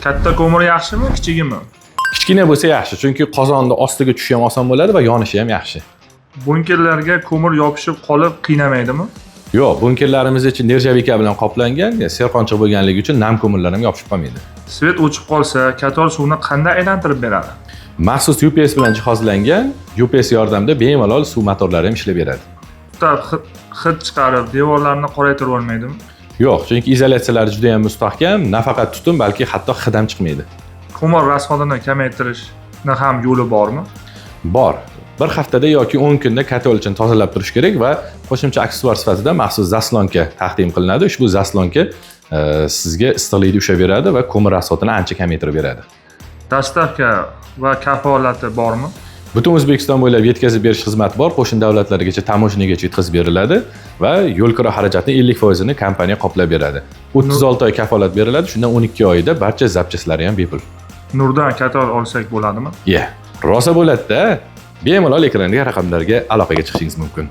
Katta ko'mir yaxshimi, kichigimi? Kichkina bo'lsa yaxshi, chunki qozonni ostiga tushishi ham oson bo'ladi va yonishi ham yaxshi. Bunkerlarga ko'mir yopishib qolib qiynamaydimi? Yo'q, bunkerlarimiz ichi nержавейка bilan qoplangan, serqonchiq bo'lganligi uchun nam ko'mirlar ham yopishib qolmaydi. Svet o'chib qolsa, kator suvni qanday aylantirib beradi? Maxsus UPS bilan jihozlangan UPS yordamida bemalol suv motorlari ham ishlab beradi. Hid chiqarib, devorlarni qoraytirib olmaydimi? Yo'q, chunki izolyatsiyalari juda ham mustahkam, nafaqat tutun, balki hatto hid ham chiqmaydi. Ko'mir rasxodini kamaytirishni ham yo'li bormi? Bor. Bir haftada yoki 10 kunda kotolchani tozalab turish kerak va qo'shimcha aksessuar sifatida maxsus zaslonka taqdim qilinadi. Ushbu zaslonka sizga issiqlikni ushlab beradi va ko'mir rasxodini ancha kamaytirib beradi. Dastavka va kafolati bormi? Butun O'zbekiston bo'ylab yetkazib berish xizmati bor. Qo'shni davlatlargacha tamoshnigacha yetkazib beriladi va yo'l kira xarajatining 50% ni kompaniya qoplab beradi. 36 oy kafolat beriladi, shundan 12 oyda barcha zapchaslari ham bepul. Nurdan kator olsak bo'ladimi? Rosa bo'ladi-da. Bemalol ekrandagi raqamlarga aloqaga chiqishingiz mumkin.